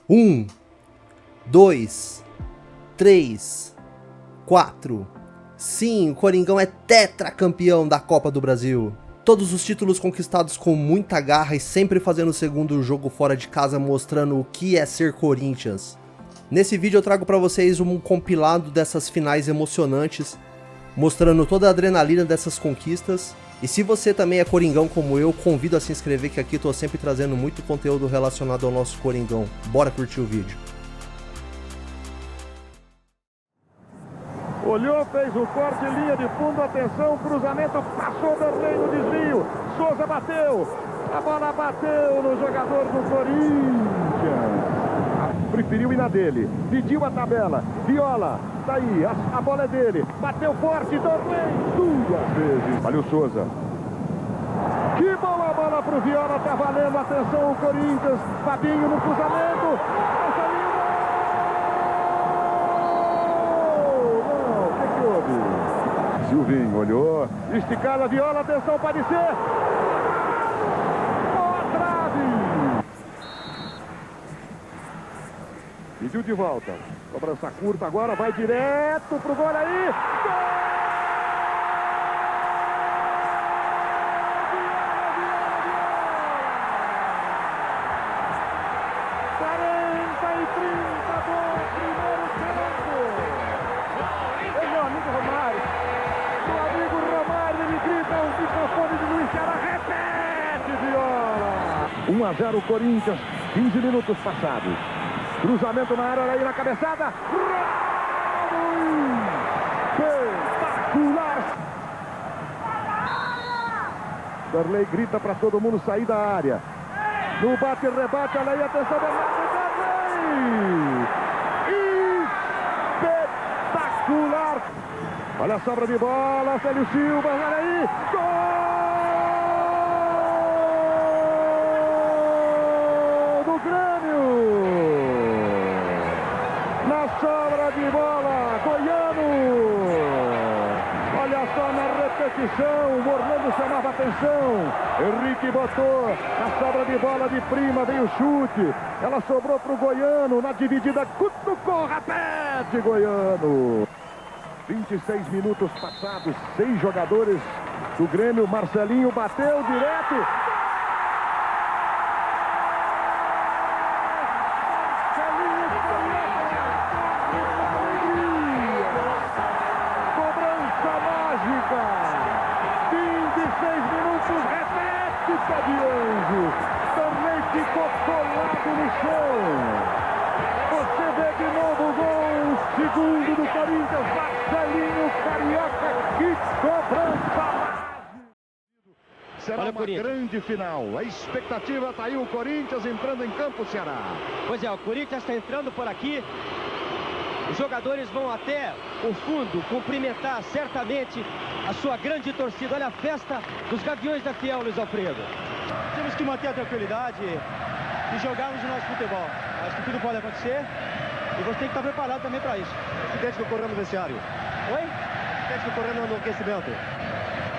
1, 2, 3, 4. Sim, o Coringão é tetracampeão da Copa do Brasil. Todos os títulos conquistados com muita garra e sempre fazendo o segundo jogo fora de casa, mostrando o que é ser Corinthians. Nesse vídeo eu trago para vocês um compilado dessas finais emocionantes, mostrando toda a adrenalina dessas conquistas. E se você também é Coringão como eu, convido a se inscrever, que aqui eu tô sempre trazendo muito conteúdo relacionado ao nosso Coringão. Bora curtir o vídeo. Olhou, fez o corte, linha de fundo, atenção, cruzamento, passou Derlei no desvio, Souza bateu, a bola bateu no jogador do Corinthians. Preferiu ir na dele, pediu a tabela, Viola, tá aí, a bola é dele, bateu forte, Derlei, duas vezes. Olha o Souza. Que boa bola pro Viola, tá valendo, atenção o Corinthians, Fabinho no cruzamento, Silvinho olhou, esticada a Viola, atenção, pode ser. Boa trave. Pediu de volta. Cobrança curta agora, vai direto pro gol aí. Gol! 40 e 30 do primeiro tempo. É meu amigo Romário. Meu amigo Romário, ele grita o microfone de Luiz Ceará, repete, Viola. 1 a 0 Corinthians, 15 minutos passados. Cruzamento na área, aí na cabeçada. Espetacular. Derlei grita para todo mundo sair da área. No bate-rebate, olha aí, atenção, Derlei. Espetacular. Olha a sobra de bola, Célio Silva, olha aí, gol do Grêmio! Na sobra de bola, Goiano! Olha só na repetição, o Orlando chamava atenção, Henrique botou, na sobra de bola de prima, veio o chute, ela sobrou para o Goiano, na dividida, cutucou, repete, Goiano! 26 minutos passados, 6 jogadores do Grêmio, Marcelinho bateu direto. Cobrança mágica. 26 minutos, repete, de anjo. Também ficou colado no chão. Você vê de novo o gol, segundo do Corinthians, Marcelinho Carioca, que cobrança! Será uma grande final, a expectativa está aí, o Corinthians entrando em campo, Ceará. Pois é, o Corinthians está entrando por aqui, os jogadores vão até o fundo cumprimentar certamente a sua grande torcida. Olha a festa dos Gaviões da Fiel, Luiz Alfredo. Temos que manter a tranquilidade e jogarmos o nosso futebol. Acho que tudo pode acontecer e você tem que estar preparado também para isso. O acidente que ocorreu no vestiário. Oi? O acidente que ocorreu no aquecimento.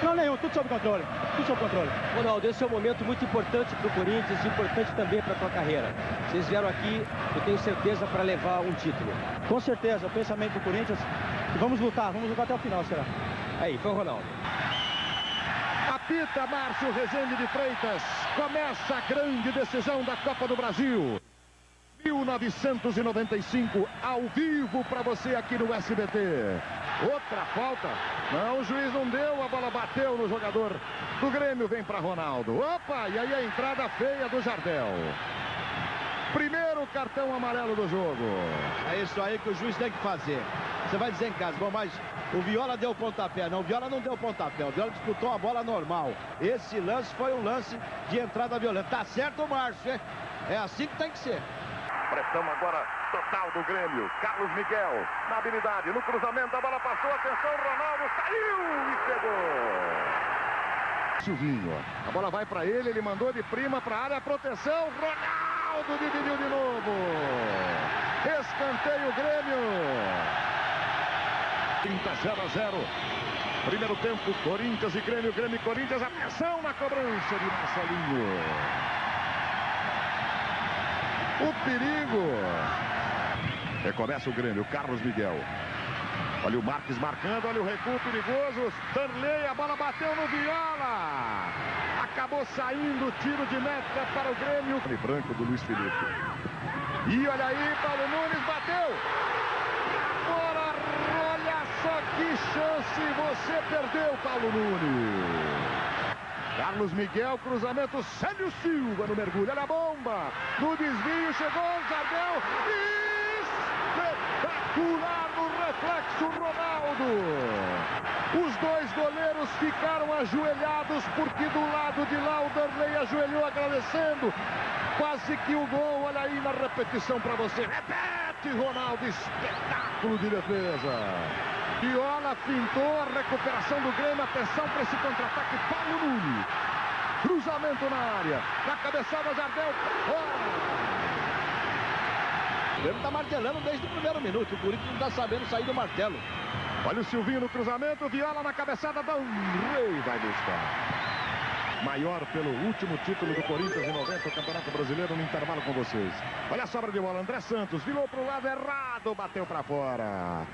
Não, nenhum, tudo sob controle. Tudo sob controle. Ronaldo, esse é um momento muito importante para o Corinthians e importante também para a tua carreira. Vocês vieram aqui, eu tenho certeza, para levar um título. Com certeza, o pensamento do Corinthians. E vamos lutar até o final, será? Aí, foi o Ronaldo. Apita Márcio Rezende de Freitas. Começa a grande decisão da Copa do Brasil. 1995, ao vivo para você aqui no SBT. Outra falta. Não, o juiz não deu, a bola bateu no jogador do Grêmio, vem para Ronaldo. Opa, e aí a entrada feia do Jardel. Primeiro cartão amarelo do jogo. É isso aí que o juiz tem que fazer. Você vai dizer em casa, bom, mas o Viola deu pontapé. Não, o Viola não deu pontapé. O Viola disputou a bola normal. Esse lance foi um lance de entrada violenta. Tá certo o Márcio, hein? É assim que tem que ser. Pressão agora total do Grêmio. Carlos Miguel na habilidade, no cruzamento, a bola passou, atenção, Ronaldo saiu e pegou. Silvinho, a bola vai para ele mandou de prima para a área, proteção, Ronaldo dividiu de novo. Escanteio Grêmio. 30-0. Primeiro tempo, Corinthians e Grêmio, Grêmio e Corinthians, atenção na cobrança de Marcelinho. O perigo. Recomeça o Grêmio, Carlos Miguel. Olha o Marques marcando, olha o recuo perigoso. Darley, a bola bateu no Viola. Acabou saindo, tiro de meta para o Grêmio. Branco do Luiz Felipe. E olha aí, Paulo Nunes bateu. Fora, olha só que chance você perdeu, Paulo Nunes. Carlos Miguel, cruzamento, Célio Silva no mergulho, olha a bomba. No desvio, chegou Jardel. Espetacular no reflexo, Ronaldo. Os dois goleiros ficaram ajoelhados, porque do lado de lá o Darley ajoelhou agradecendo. Quase que o gol, olha aí na repetição para você. Repete, Ronaldo, espetáculo de defesa. Viola fintou, a recuperação do Grêmio, atenção para esse contra-ataque, Paulo Nunes. Cruzamento na área, na cabeçada, Jardel. O Grêmio está martelando desde o primeiro minuto. O Corinthians não está sabendo sair do martelo. Olha o Silvinho no cruzamento, Viola na cabeçada, Darley vai buscar. Maior pelo último título do Corinthians em 90, o Campeonato Brasileiro, no intervalo com vocês. Olha a sobra de bola, André Santos, virou para o lado errado, bateu para fora.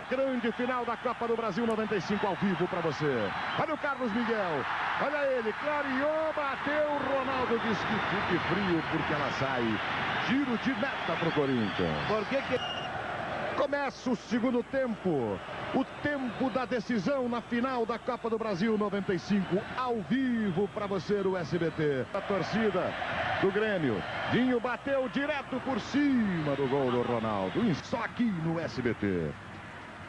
Grande final da Copa do Brasil 95 ao vivo para você. Olha o Carlos Miguel, olha ele, clareou, bateu, Ronaldo diz que fique frio porque ela sai. Giro de meta para o Corinthians. Por que Começa o segundo tempo. O tempo da decisão na final da Copa do Brasil 95, ao vivo para você no SBT. A torcida do Grêmio. Dinho bateu direto por cima do gol do Ronaldo. Só aqui no SBT.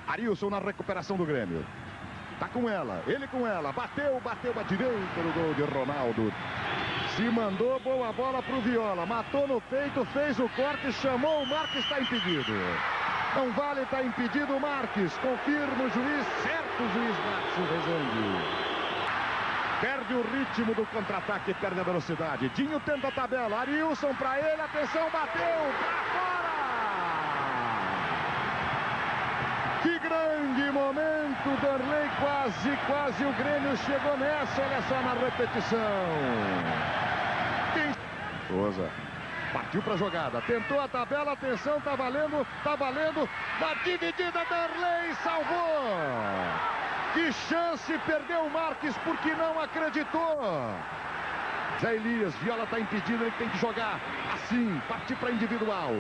Arilson na recuperação do Grêmio. Tá com ela, ele com ela. Bateu a direita no gol de Ronaldo. Se mandou, boa bola pro Viola. Matou no peito, fez o corte, chamou o Marques, está impedido. Não vale, está impedido o Marques. Confirma o juiz, certo o juiz Márcio Rezende. Perde o ritmo do contra-ataque, perde a velocidade. Dinho tenta a tabela, Arilson para ele, atenção, bateu, pra fora! Que grande momento, Darley, quase o Grêmio chegou nessa, olha só na repetição. Souza. Partiu para a jogada, tentou a tabela, atenção, tá valendo, na dividida, Darley salvou. Que chance, perdeu o Marques porque não acreditou. Zé Elias, Viola está impedido, ele tem que jogar assim, partir para individual.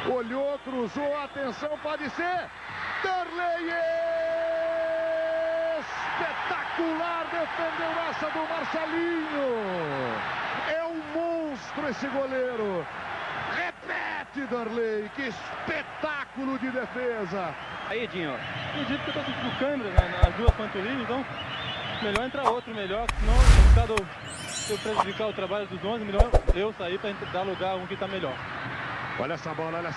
Olhou, cruzou, atenção, pode ser. Darley espetacular, defendeu essa do Marcelinho. É um monstro esse goleiro. Repete, Darley, que espetáculo de defesa. Aí, Dinho, acredito que eu tô sentindo câmera nas duas panturrilhas, então melhor entrar outro, melhor, senão se eu prejudicar o trabalho dos 11, melhor eu sair para dar lugar a um que tá melhor. Olha essa bola, olha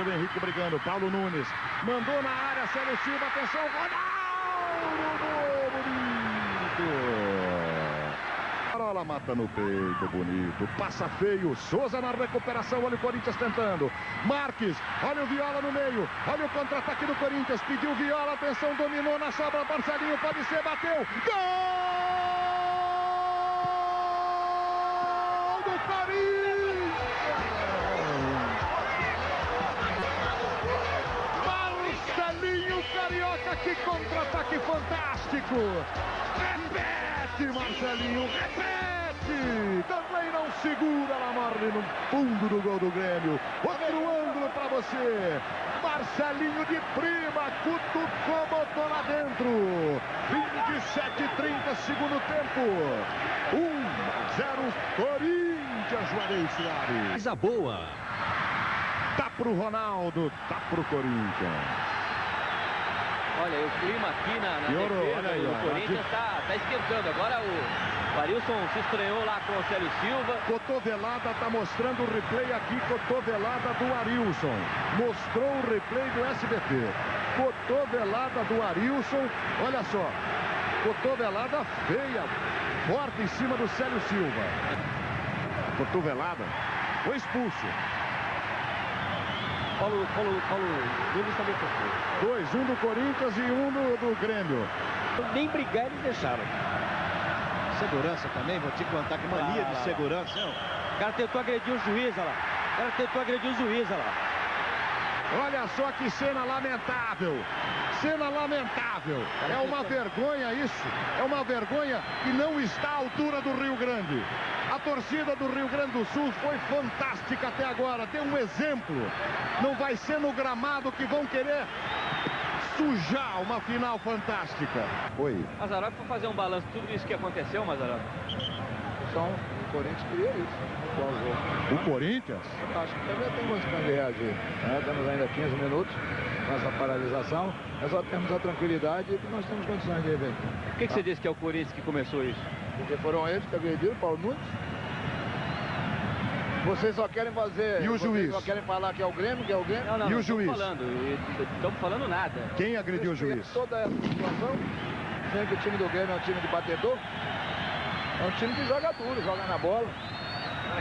o Henrique brigando, Paulo Nunes, mandou na área, Célio Silva, atenção, Ronaldo, bonito. Parola mata no peito, bonito, passa feio, Souza na recuperação, olha o Corinthians tentando, Marques, olha o Viola no meio, olha o contra-ataque do Corinthians, pediu Viola, atenção, dominou na sobra, Marcelinho, pode ser, bateu, gol do Corinthians! Carioca, que contra-ataque fantástico! Repete, Marcelinho, repete! Darley não segura, ela morre no fundo do gol do Grêmio. Outro ângulo para você. Marcelinho de prima, cutucou, botou lá dentro. 27:30, segundo tempo. 1-0, Corinthians, Juarez Soares. Coisa boa. Tá pro Ronaldo, tá pro Corinthians. Olha, o clima aqui na defesa do Corinthians tá esquentando. Agora o Arilson se estranhou lá com o Célio Silva. Cotovelada, tá mostrando o replay aqui, cotovelada do Arilson. Mostrou o replay do SBT. Cotovelada do Arilson, olha só. Cotovelada feia, forte em cima do Célio Silva. Cotovelada, foi expulso. Paulo Nunes também foi. 2, um do Corinthians e um do Grêmio. Nem brigar eles deixaram. Segurança também, vou te contar que mania de segurança. O cara tentou agredir o juiz, olha lá. O cara tentou agredir o juiz, olha lá. Olha só que cena lamentável. Cena lamentável. É uma vergonha isso. É uma vergonha que não está à altura do Rio Grande. A torcida do Rio Grande do Sul foi fantástica até agora. Tem um exemplo. Não vai ser no gramado que vão querer sujar uma final fantástica. Oi. Mazzaropi, foi fazer um balanço de tudo isso que aconteceu, Mazzaropi. Então, o Corinthians queria isso. O Corinthians? Acho que também tem condições de reagir. Temos ainda 15 minutos com essa paralisação. Nós só temos a tranquilidade que nós temos condições de rever. Por que você disse que é o Corinthians que começou isso? Porque foram eles que agrediram Paulo Nunes. Vocês só querem fazer... E o juiz? Só querem falar que é o Grêmio, que é o Grêmio. Não, E o juiz? Estamos falando nada. Quem agrediu o juiz? Toda essa situação, sendo que o time do Grêmio é um time de batedor. É um time que joga duro, joga na bola.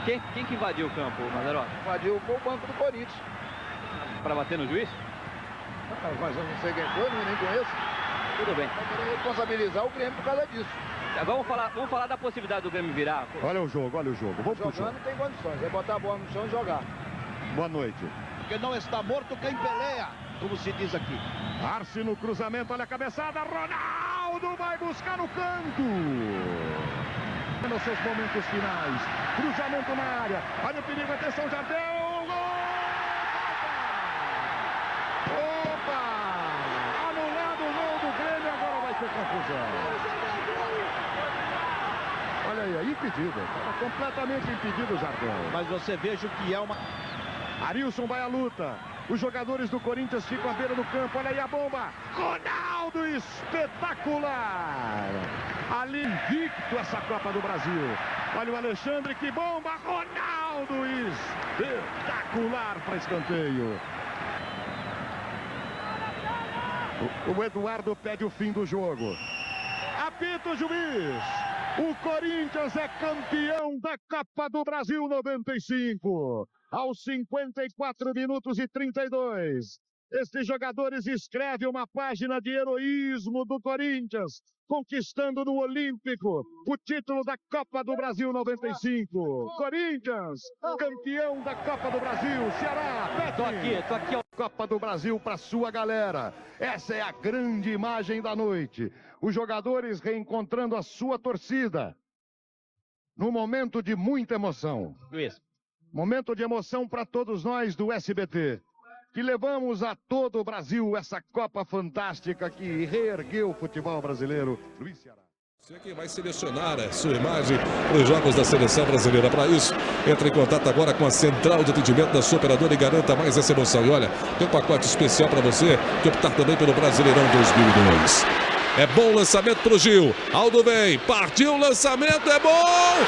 Quem que invadiu o campo, Mazzaropi? Invadiu o banco do Corinthians. Para bater no juiz? Mas eu não sei quem foi, nem conheço. Tudo bem. Vai querer responsabilizar o Grêmio por causa disso. Vamos falar da possibilidade do Grêmio virar. Olha o jogo, olha o jogo. Vamos pro jogo. Jogando tem condições, é botar a bola no chão e jogar. Boa noite. Porque não está morto quem peleia, como se diz aqui. Arce no cruzamento, olha a cabeçada. Ronaldo vai buscar no canto. Nos seus momentos finais. Cruzamento na área. Olha o perigo, atenção, já deu. Gol! Opa! Anulado o gol do Grêmio, agora vai ter confusão. Olha aí, é impedido. Está completamente impedido o Jardel. Mas você veja o que é uma... Arilson vai à luta. Os jogadores do Corinthians ficam à beira do campo. Olha aí a bomba. Ronaldo, espetacular. Ali invicto essa Copa do Brasil. Olha o Alexandre, que bomba. Ronaldo, espetacular para escanteio. O Eduardo pede o fim do jogo. Apita o juiz. O Corinthians é campeão da Copa do Brasil 95. Aos 54 minutos e 32. Estes jogadores escrevem uma página de heroísmo do Corinthians, conquistando no Olímpico o título da Copa do Brasil 95. Corinthians, campeão da Copa do Brasil. Ceará, pede. Tô aqui. Copa do Brasil para sua galera. Essa é a grande imagem da noite. Os jogadores reencontrando a sua torcida. Num momento de muita emoção. Luiz. Momento de emoção para todos nós do SBT, que levamos a todo o Brasil essa Copa fantástica que reergueu o futebol brasileiro. Luiz Ceará. Você que vai selecionar a sua imagem para os jogos da seleção brasileira. Para isso, entre em contato agora com a central de atendimento da sua operadora e garanta mais essa emoção. E olha, tem um pacote especial para você que optar também pelo Brasileirão 2002. É bom lançamento para o Gil. Aldo vem, partiu o lançamento, é bom! Gol!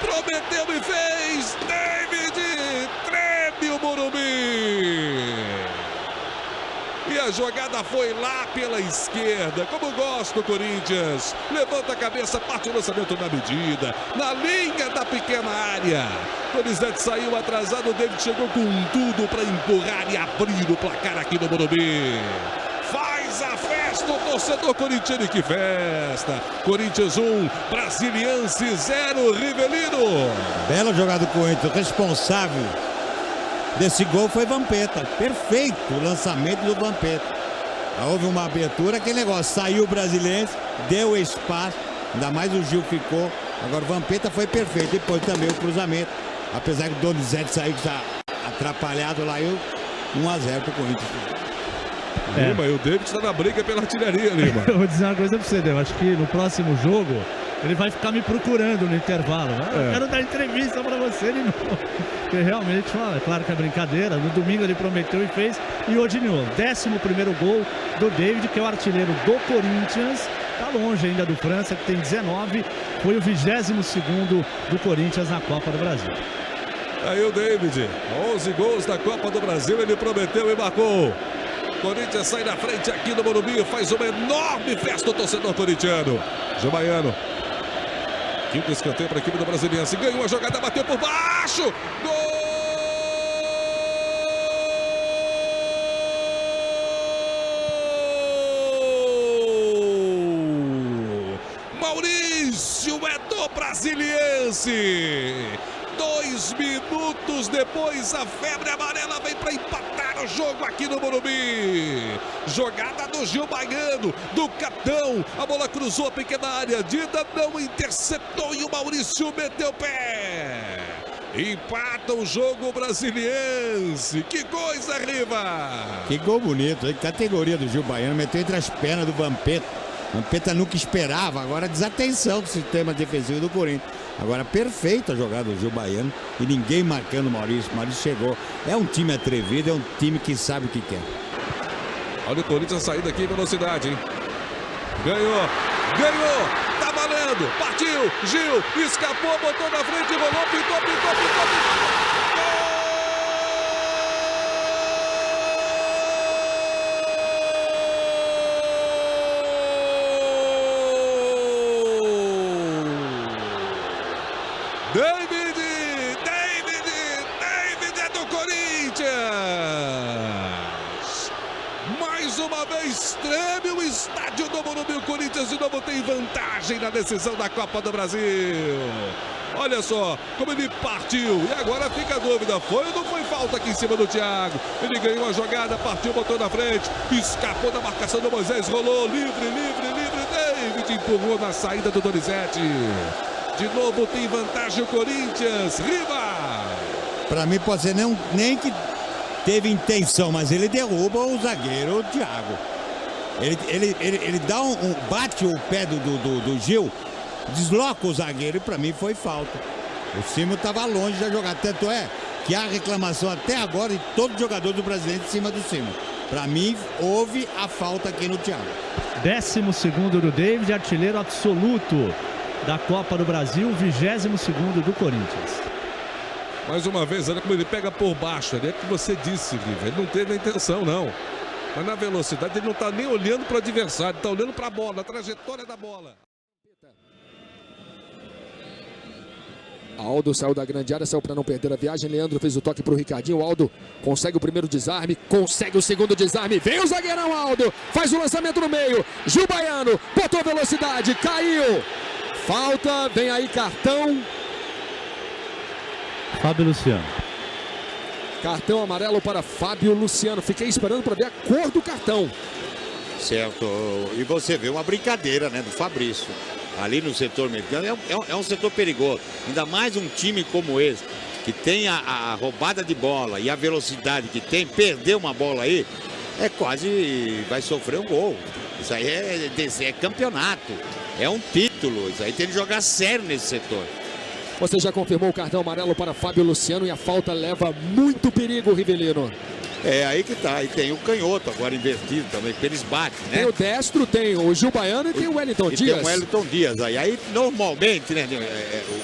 Prometeu e fez. David treme o Morumbi. E a jogada foi lá pela esquerda. Como gosta o Corinthians. Levanta a cabeça, parte o lançamento na medida. Na linha da pequena área. Donizete saiu atrasado. O David chegou com tudo para empurrar e abrir o placar aqui no Morumbi. Faz a festa o torcedor corintiano, que festa! Corinthians 1, Brasiliense 0, Rivelino. Bela jogada do Corinthians, responsável desse gol foi Vampeta. Perfeito o lançamento do Vampeta. Houve uma abertura, aquele negócio, saiu o Brasiliense, deu espaço, ainda mais o Gil ficou. Agora o Vampeta foi perfeito, depois também o cruzamento. Apesar que o Donizete saiu que está atrapalhado lá, 1-0 pro Corinthians. Lima, e o David está na briga pela artilharia, Lima. Eu vou dizer uma coisa pra você, Deu. Acho que no próximo jogo ele vai ficar me procurando no intervalo. Eu quero dar entrevista pra você de novo. Porque realmente, é claro que é brincadeira. No domingo ele prometeu e fez. E hoje de novo, 11º gol do David, que é o artilheiro do Corinthians. Tá longe ainda do França, que tem 19. Foi o 22º do Corinthians na Copa do Brasil. Aí o David, 11 gols da Copa do Brasil, ele prometeu e marcou. Corinthians sai na frente aqui no Morumbi, faz uma enorme festa o torcedor corintiano. Gil Baiano. Quinto escanteio para a equipe do Brasiliense. Ganhou a jogada, bateu por baixo. Gol! Brasiliense. 2 minutos depois, a febre amarela vem para empatar o jogo aqui no Morumbi. Jogada do Gil Baiano, do Capitão. A bola cruzou a pequena área. Dida não interceptou e o Maurício meteu o pé. Empata o jogo brasiliense. Que coisa, Riva! Que gol bonito, hein? Categoria do Gil Baiano. Meteu entre as pernas do Vampeta. Vampeta nunca esperava. Agora desatenção do sistema defensivo do Corinthians. Agora perfeita a jogada do Gil Baiano. E ninguém marcando o Maurício. O Maurício chegou. É um time atrevido, é um time que sabe o que quer. Olha o Corinthians saindo aqui em velocidade, hein? Ganhou! Tá valendo! Partiu! Gil! Escapou, botou na frente, rolou, pintou! David é do Corinthians! Mais uma vez treme o estádio do Morumbi. O Corinthians de novo tem vantagem na decisão da Copa do Brasil. Olha só como ele partiu. E agora fica a dúvida, foi ou não foi falta aqui em cima do Thiago? Ele ganhou a jogada, partiu, botou na frente, escapou da marcação do Moisés, rolou, livre. David empurrou na saída do Donizete. De novo tem vantagem o Corinthians. Riva! Pra mim pode ser nem que teve intenção, mas ele derruba o zagueiro, o Thiago. Ele dá bate o pé do Gil, desloca o zagueiro e pra mim foi falta. O Simon estava longe da jogada, tanto é que há reclamação até agora de todo jogador do Brasileiro em cima do Simon. Pra mim houve a falta aqui no Thiago. 12º do David, artilheiro absoluto da Copa do Brasil, 22º do Corinthians. Mais uma vez, olha como ele pega por baixo. É o que você disse, Riva. Ele não teve a intenção, não. Mas na velocidade ele não está nem olhando para o adversário, está olhando para a bola, a trajetória da bola. Aldo saiu da grande área, saiu para não perder a viagem. Leandro fez o toque para o Ricardinho. Aldo consegue o primeiro desarme, consegue o segundo desarme. Vem o zagueirão Aldo, faz o lançamento no meio. Gil Baiano, botou velocidade, caiu. Falta, vem aí cartão. Fábio Luciano. Cartão amarelo para Fábio Luciano. Fiquei esperando para ver a cor do cartão. Certo. E você vê uma brincadeira, né, do Fabrício. Ali no setor mecânico é um setor perigoso. Ainda mais um time como esse, que tem a roubada de bola e a velocidade que tem, perder uma bola aí, é quase vai sofrer um gol. Isso aí é campeonato, é um título. Isso aí tem que jogar sério nesse setor. Você já confirmou o cartão amarelo para Fábio Luciano e a falta leva muito perigo, Rivelino. É aí que tá, e tem o canhoto agora invertido também, que eles batem, né? Tem o destro, tem o Gil Baiano e tem o Wellington Dias. Tem o Wellington Dias, aí normalmente, né,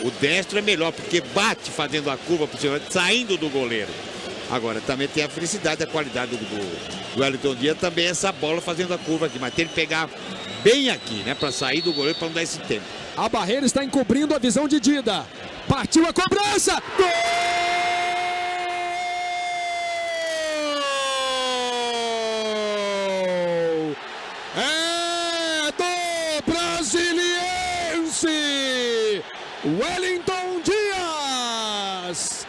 o destro é melhor, porque bate fazendo a curva, saindo do goleiro. Agora, também tem a felicidade, a qualidade do Wellington Dias, também essa bola fazendo a curva aqui, mas tem que pegar bem aqui, né, para sair do goleiro, para não dar esse tempo. A barreira está encobrindo a visão de Dida. Partiu a cobrança! Gol! É do Brasiliense! Wellington Dias!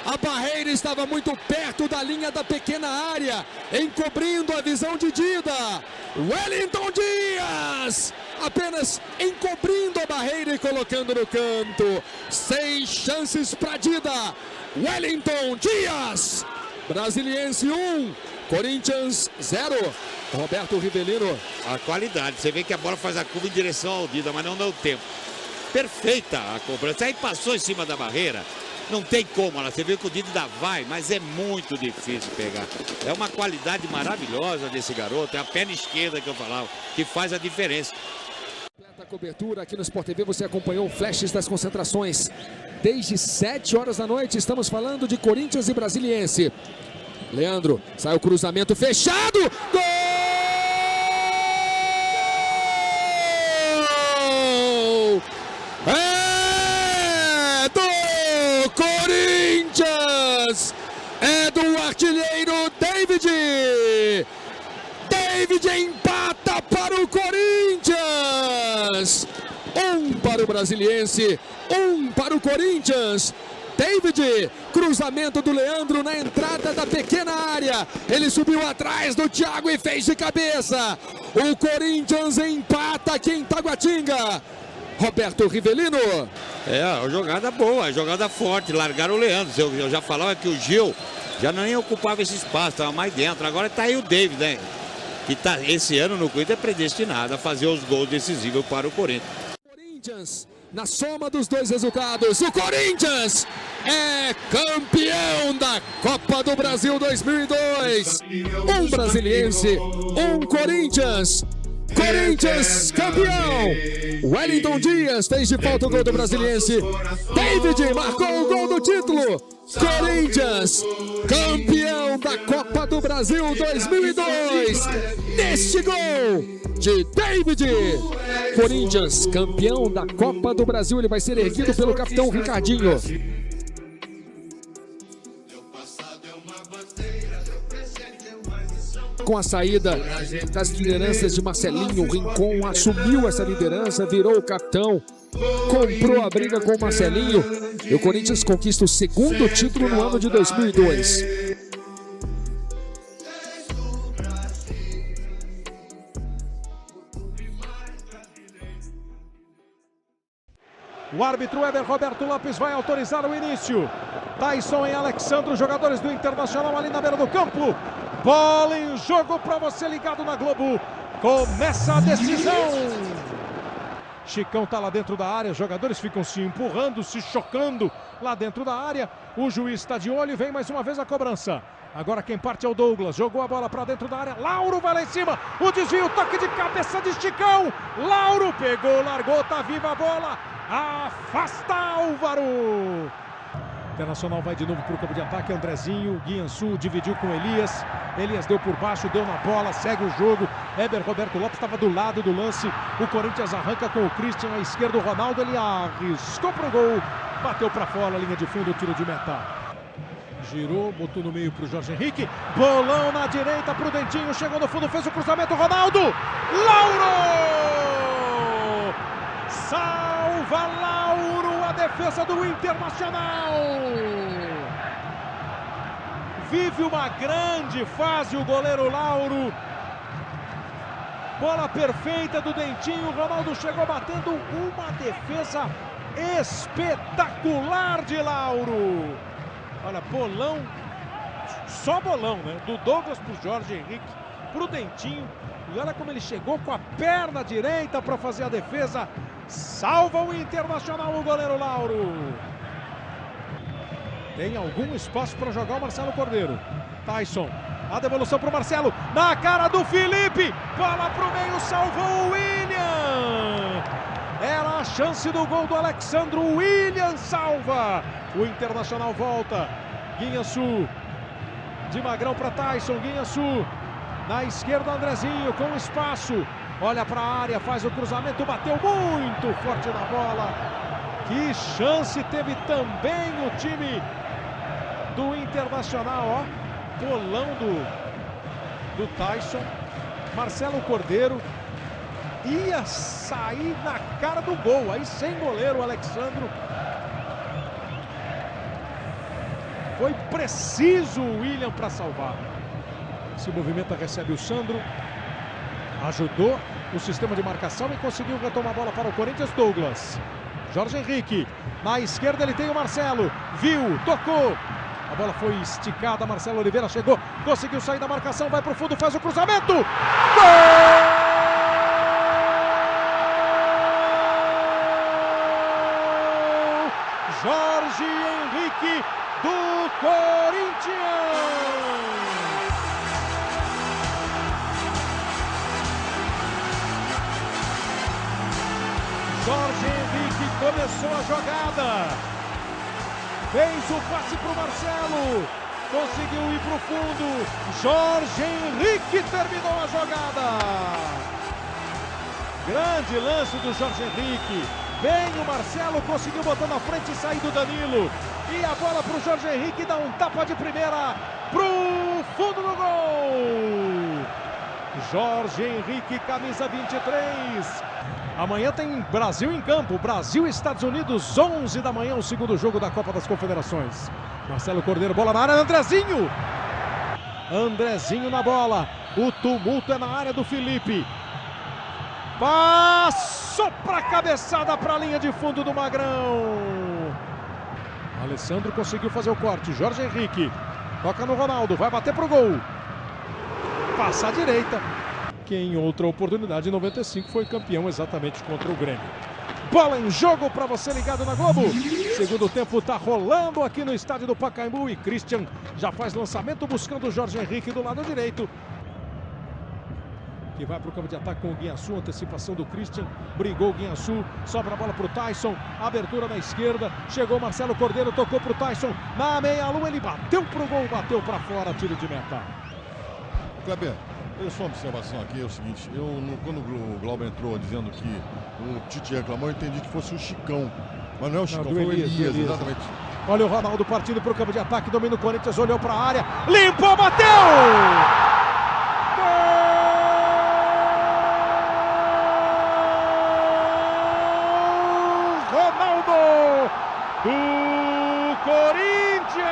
A barreira estava muito perto da linha da pequena área, encobrindo a visão de Dida. Wellington Dias! Apenas encobrindo a barreira e colocando no canto. 6 chances para Dida. Wellington Dias! Brasiliense 1, Corinthians 0. Roberto Rivelino. A qualidade, você vê que a bola faz a curva em direção ao Dida, mas não deu tempo. Perfeita a cobrança, aí passou em cima da barreira. Não tem como, você vê que o Dida vai, mas é muito difícil pegar. É uma qualidade maravilhosa desse garoto, é a perna esquerda que eu falava, que faz a diferença. A cobertura aqui no Sport TV, você acompanhou flashes das concentrações desde 7 horas da noite. Estamos falando de Corinthians e Brasiliense. Leandro, sai o cruzamento fechado. Gol! É do Corinthians! É do artilheiro David! David empata para o Corinthians! 1 para para o Brasiliense, 1 para o Corinthians. David, cruzamento do Leandro na entrada da pequena área. Ele subiu atrás do Thiago e fez de cabeça. O Corinthians empata aqui em Taguatinga. Roberto Rivelino. Uma jogada boa, jogada forte. Largaram o Leandro. Eu já falava que o Gil já nem ocupava esse espaço, estava mais dentro. Agora está aí o David, né? Que tá, esse ano no Corinthians é predestinado a fazer os gols decisivos para o Corinthians. Na soma dos dois resultados, o Corinthians é campeão da Copa do Brasil 2002. Um brasiliense, um Corinthians. Corinthians campeão. Wellington Dias fez de falta o gol do brasiliense. David marcou o gol do título. Corinthians campeão da Copa do Brasil 2002. Neste gol de David. Corinthians campeão da Copa do Brasil. Ele vai ser erguido pelo capitão Ricardinho. Com a saída das lideranças de Marcelinho, o Rincon assumiu essa liderança, virou o capitão, comprou a briga com o Marcelinho e o Corinthians conquista o segundo título no ano de 2002. O árbitro Heber Roberto Lopes vai autorizar o início. Tyson e Alexandro, jogadores do Internacional ali na beira do campo. Bola em jogo para você ligado na Globo. Começa a decisão. Chicão tá lá dentro da área, os jogadores ficam se empurrando, se chocando lá dentro da área. O juiz está de olho e vem mais uma vez a cobrança. Agora quem parte é o Douglas, jogou a bola para dentro da área, Lauro vai lá em cima, o desvio, toque de cabeça de Chicão. Lauro pegou, largou, tá viva a bola, afasta Álvaro. Internacional vai de novo para o campo de ataque, Andrezinho, Guiançu dividiu com Elias. Elias deu por baixo, deu na bola, segue o jogo. Heber Roberto Lopes estava do lado do lance. O Corinthians arranca com o Christian à esquerda, o Ronaldo, ele arriscou para o gol. Bateu para fora, linha de fundo, tiro de meta. Girou, botou no meio para o Jorge Henrique. Bolão na direita para o Dentinho, chegou no fundo, fez o cruzamento, Ronaldo. Lauro! Salva Lauro, a defesa do Internacional. Vive uma grande fase o goleiro Lauro. Bola perfeita do Dentinho. O Ronaldo chegou batendo uma defesa espetacular de Lauro. Olha, bolão, só bolão, né? Do Douglas pro Jorge Henrique, pro Dentinho. E olha como ele chegou com a perna direita para fazer a defesa. Salva o Internacional, o goleiro Lauro. Tem algum espaço para jogar o Marcelo Cordeiro. Tyson, a devolução para o Marcelo, na cara do Felipe, bola para o meio, salvou o William. Era a chance do gol do Alexandro, o William salva. O Internacional volta, Guiançu, de Magrão para Tyson, Guiançu, na esquerda Andrezinho, com espaço, olha para a área, faz o cruzamento, bateu muito forte na bola. Que chance teve também o time do Internacional, ó. Bolão do Tyson. Marcelo Cordeiro ia sair na cara do gol, aí sem goleiro o Alexandro. Foi preciso o William para salvar. Se movimenta, recebe o Sandro. Ajudou o sistema de marcação e conseguiu retomar a bola para o Corinthians. Douglas. Jorge Henrique, na esquerda ele tem o Marcelo, viu, tocou, a bola foi esticada, Marcelo Oliveira chegou, conseguiu sair da marcação, vai para o fundo, faz o cruzamento, gol! Jorge Henrique do Corinthians! Jorge Henrique começou a jogada, fez o passe para o Marcelo, conseguiu ir para o fundo, Jorge Henrique terminou a jogada. Grande lance do Jorge Henrique, bem o Marcelo, conseguiu botar na frente e sair do Danilo. E a bola para o Jorge Henrique, dá um tapa de primeira para o fundo do gol. Jorge Henrique, camisa 23. Amanhã tem Brasil em campo. Brasil e Estados Unidos, 11 da manhã, o segundo jogo da Copa das Confederações. Marcelo Cordeiro, bola na área, Andrezinho. Andrezinho na bola. O tumulto é na área do Felipe. Passou para cabeçada para a linha de fundo do Magrão. Alessandro conseguiu fazer o corte. Jorge Henrique toca no Ronaldo, vai bater pro gol. Passa à direita. Que em outra oportunidade, em 95, foi campeão exatamente contra o Grêmio. Bola em jogo para você ligado na Globo. Segundo tempo tá rolando aqui no estádio do Pacaembu e Christian já faz lançamento buscando o Jorge Henrique do lado direito. Que vai para o campo de ataque com o Guiaçu, antecipação do Christian, brigou o Guiaçu, sobra a bola para o Tyson, abertura na esquerda, chegou Marcelo Cordeiro, tocou para o Tyson, na meia-lua ele bateu para o gol, bateu para fora, tiro de meta. Kleber, só uma observação aqui, é o seguinte, quando o Glauber entrou dizendo que o Tite reclamou, eu entendi que fosse o Chicão, mas não é o Chicão, foi o Elias, exatamente. Olha o Ronaldo partindo para o campo de ataque, domina o Corinthians, olhou para a área, limpou, bateu! Do Corinthians!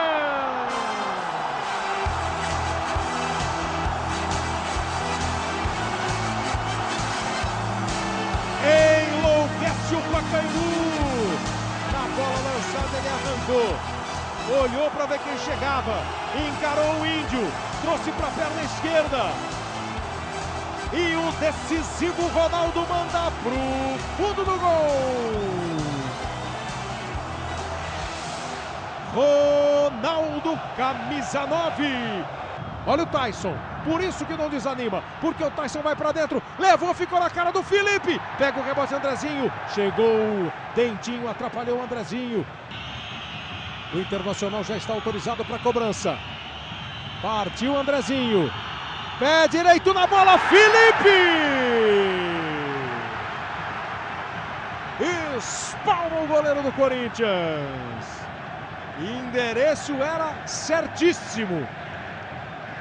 Enlouquece o Pacaembu! Na bola lançada ele arrancou, olhou para ver quem chegava, encarou o Índio, trouxe para a perna esquerda. E o decisivo Ronaldo manda pro fundo do gol! Ronaldo, camisa 9. Olha o Tyson, por isso que não desanima, porque o Tyson vai pra dentro, levou, ficou na cara do Felipe, pega o rebote Andrezinho, chegou, Dentinho atrapalhou o Andrezinho. O Internacional já está autorizado para cobrança. Partiu Andrezinho, pé direito na bola, Felipe! Espalma o goleiro do Corinthians. Endereço era certíssimo.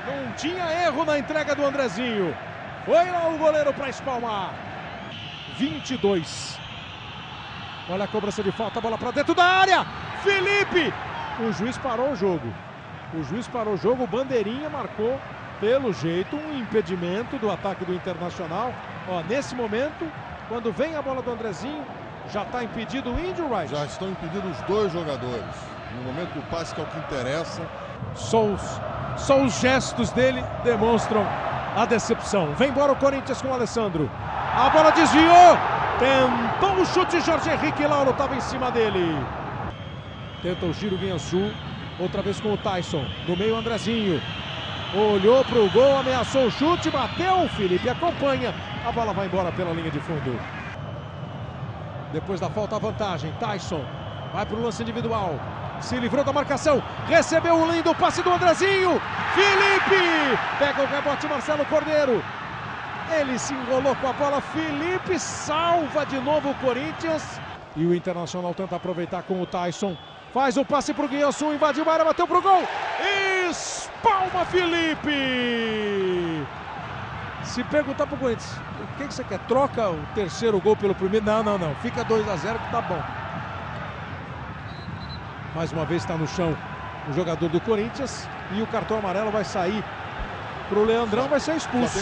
Não tinha erro na entrega do Andrezinho. Foi lá o goleiro para espalmar. 22. Olha a cobrança de falta, bola para dentro da área. Felipe! O juiz parou o jogo. O Bandeirinha marcou, pelo jeito, um impedimento do ataque do Internacional. Ó, nesse momento, quando vem a bola do Andrezinho, já está impedido o Índio, right? Já estão impedidos os dois jogadores. No momento do passe, que é o que interessa. Só os gestos dele demonstram a decepção. Vem embora o Corinthians com o Alessandro. A bola desviou. Tentou o chute, Jorge Henrique, Lauro estava em cima dele. Tenta o giro, Guiaçu. Outra vez com o Tyson. No meio, Andrezinho. Olhou para o gol, ameaçou o chute, bateu. O Felipe acompanha. A bola vai embora pela linha de fundo. Depois da falta, a vantagem. Tyson vai para o lance individual. Se livrou da marcação, recebeu o lindo passe do Andrezinho, Felipe, pega o rebote Marcelo Cordeiro, ele se enrolou com a bola, Felipe salva de novo o Corinthians, e o Internacional tenta aproveitar com o Tyson, faz o passe para o Guiaçu, invadiu a área, bateu pro gol, espalma Felipe! Se perguntar pro Corinthians, o que você quer, troca o terceiro gol pelo primeiro? Não, fica 2-0 que tá bom. Mais uma vez está no chão o jogador do Corinthians e o cartão amarelo vai sair para o Leandrão, vai ser expulso.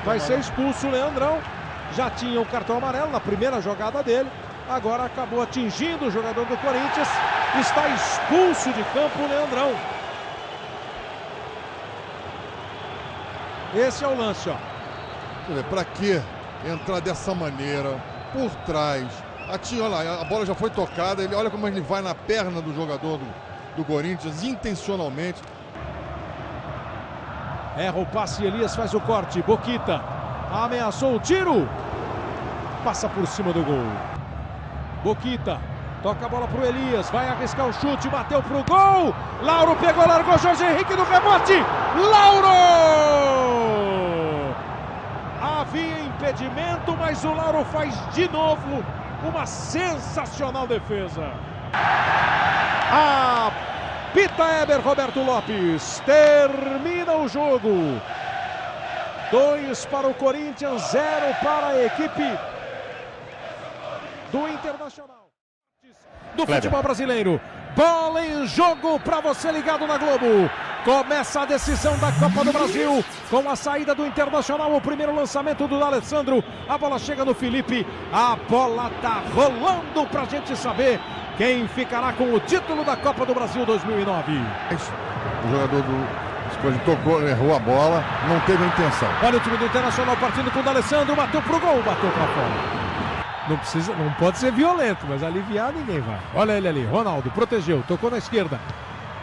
Vai ser expulso o Leandrão. Já tinha o cartão amarelo na primeira jogada dele, agora acabou atingindo o jogador do Corinthians. Está expulso de campo o Leandrão. Esse é o lance, ó. Para que entrar dessa maneira, por trás? Olha lá, a bola já foi tocada, olha como ele vai na perna do jogador do Corinthians, intencionalmente. Erra o passe, Elias faz o corte, Boquita ameaçou o tiro, passa por cima do gol. Boquita toca a bola pro Elias, vai arriscar o chute, bateu pro gol. Lauro pegou, largou, Jorge Henrique no rebote. Lauro! Havia impedimento, mas o Lauro faz de novo uma sensacional defesa. Apita Heber Roberto Lopes. Termina o jogo. 2 para o Corinthians, 0 para a equipe do Internacional. Do futebol brasileiro. Bola em jogo para você ligado na Globo. Começa a decisão da Copa do Brasil com a saída do Internacional, o primeiro lançamento do D'Alessandro. A bola chega no Felipe, a bola tá rolando pra gente saber quem ficará com o título da Copa do Brasil 2009. O jogador do Escolha tocou, errou a bola, não teve a intenção. Olha o time do Internacional partindo com o D'Alessandro, bateu pro gol, bateu pra fora. Não pode ser violento, mas aliviar ninguém vai. Olha ele ali, Ronaldo protegeu, tocou na esquerda.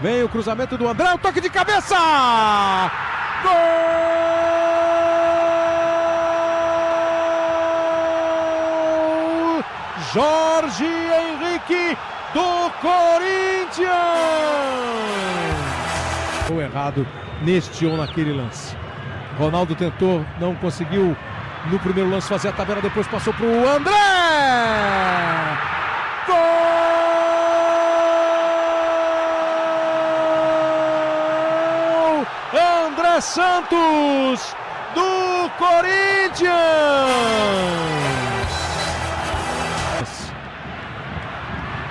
Vem o cruzamento do André, o toque de cabeça! Gol! Jorge Henrique do Corinthians! Foi errado neste ou naquele lance. Ronaldo tentou, não conseguiu no primeiro lance fazer a tabela, depois passou para o André! Gol! André Santos do Corinthians!